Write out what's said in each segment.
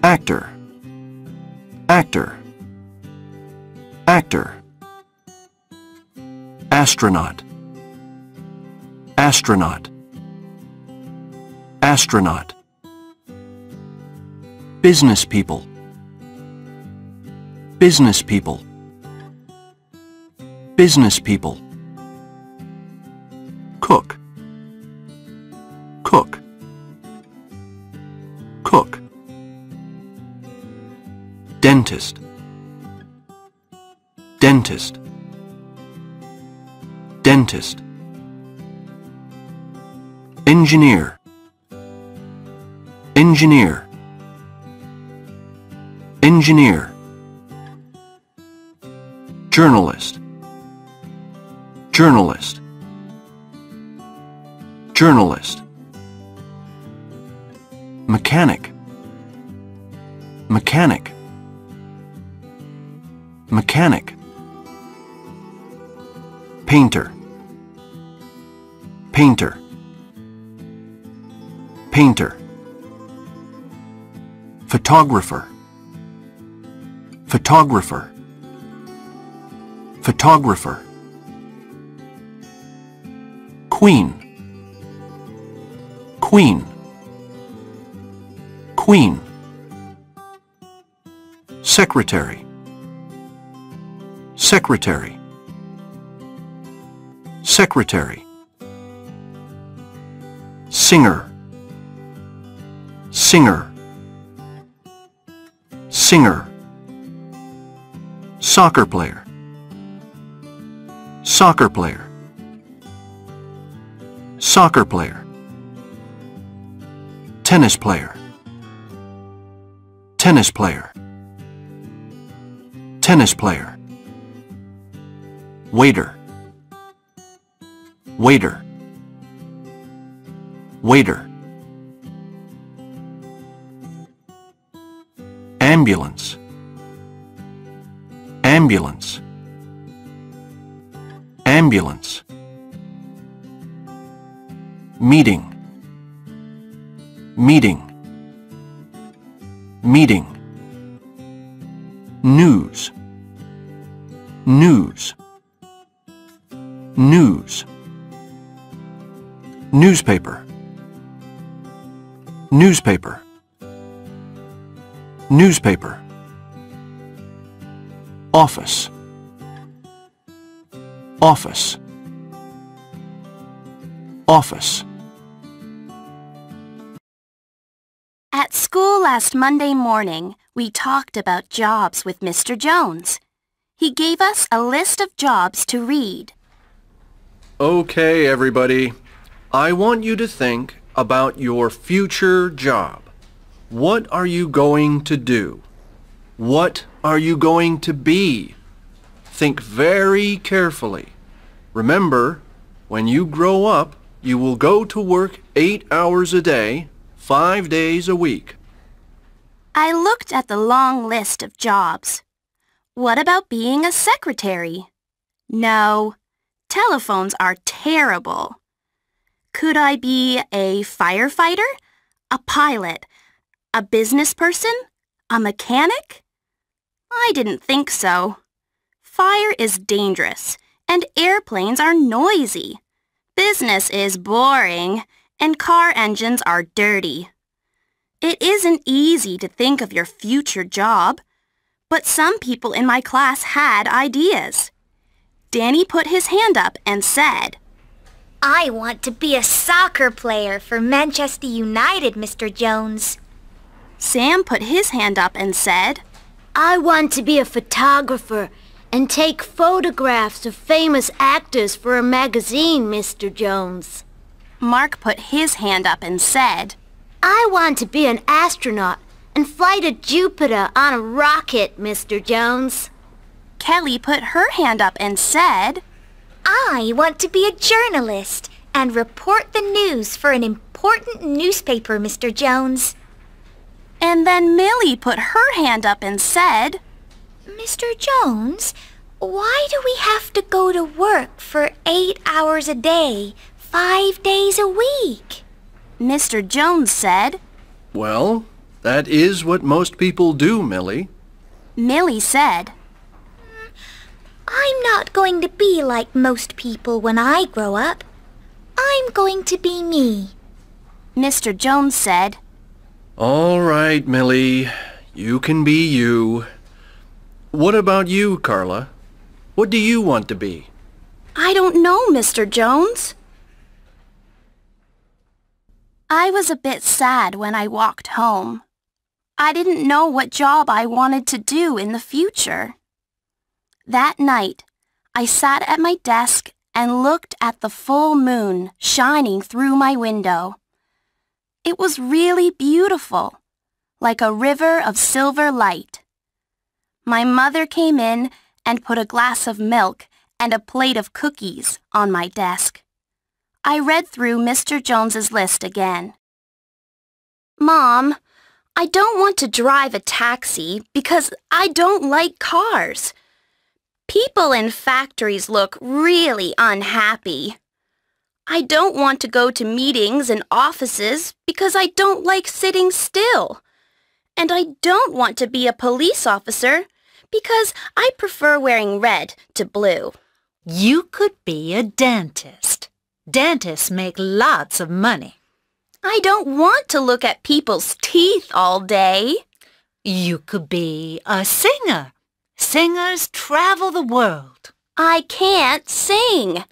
actor, actor, actor. Astronaut, astronaut, astronaut. Business people, business people, business people. Cook, cook, cook. Dentist, dentist, dentist. Engineer, engineer, engineer. Journalist, journalist, journalist. Mechanic, mechanic, mechanic. Painter, painter, painter. Photographer, photographer, photographer. Queen, queen, queen. Secretary, secretary, secretary. Singer, singer, singer. Soccer player, soccer player, soccer player. Tennis player, tennis player, tennis player. Waiter, waiter, waiter. Ambulance, ambulance, ambulance. Meeting, meeting, meeting. News, news, news. Newspaper, newspaper, newspaper. Office, office, office. At school last Monday morning, we talked about jobs with Mr. Jones. He gave us a list of jobs to read. Okay, everybody. I want you to think about your future job. What are you going to do? What are you going to be? Think very carefully. Remember, when you grow up, you will go to work 8 hours a day, 5 days a week. I looked at the long list of jobs. What about being a secretary? No, telephones are terrible. Could I be a firefighter, a pilot, a business person, a mechanic? I didn't think so. Fire is dangerous, and airplanes are noisy. Business is boring, and car engines are dirty. It isn't easy to think of your future job, but some people in my class had ideas. Danny put his hand up and said, I want to be a soccer player for Manchester United, Mr. Jones. Sam put his hand up and said, I want to be a photographer and take photographs of famous actors for a magazine, Mr. Jones. Mark put his hand up and said, I want to be an astronaut and fly to Jupiter on a rocket, Mr. Jones. Kelly put her hand up and said, I want to be a journalist and report the news for an important newspaper, Mr. Jones. And then Millie put her hand up and said, Mr. Jones, why do we have to go to work for 8 hours a day, 5 days a week? Mr. Jones said, Well, That is what most people do, Millie. Millie said, I'm not going to be like most people when I grow up. I'm going to be me. Mr. Jones said, All right, Millie. You can be you. What about you, Carla? What do you want to be? I don't know, Mr. Jones. I was a bit sad when I walked home. I didn't know what job I wanted to do in the future. That night, I sat at my desk and looked at the full moon shining through my window. It was really beautiful, like a river of silver light. My mother came in and put a glass of milk and a plate of cookies on my desk. I read through Mr. Jones's list again. Mom, I don't want to drive a taxi because I don't like cars. People in factories look really unhappy. I don't want to go to meetings and offices because I don't like sitting still. And I don't want to be a police officer because I prefer wearing red to blue. You could be a dentist. Dentists make lots of money. I don't want to look at people's teeth all day. You could be a singer. Singers travel the world. I can't sing.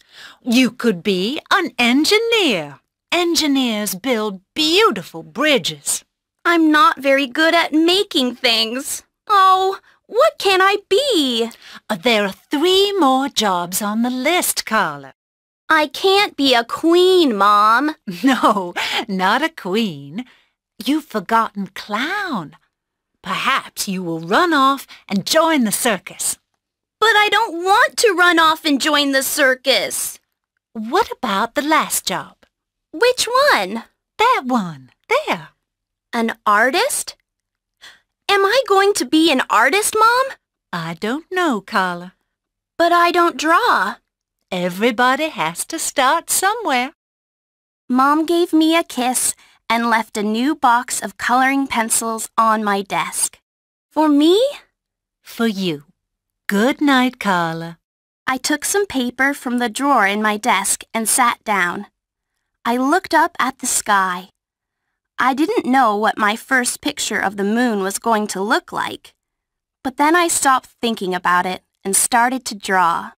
You could be an engineer. Engineers build beautiful bridges. I'm not very good at making things. Oh, what can I be? There are 3 more jobs on the list, Carla. I can't be a queen, Mom. No, not a queen. You've forgotten clown. Perhaps you will run off and join the circus. But I don't want to run off and join the circus. What about the last job? Which one? That one, there. An artist? Am I going to be an artist, Mom? I don't know, Carla. But I don't draw. Everybody has to start somewhere. Mom gave me a kiss and left a new box of coloring pencils on my desk. For me? For you. Good night, Carla. I took some paper from the drawer in my desk and sat down. I looked up at the sky. I didn't know what my first picture of the moon was going to look like. But then I stopped thinking about it and started to draw.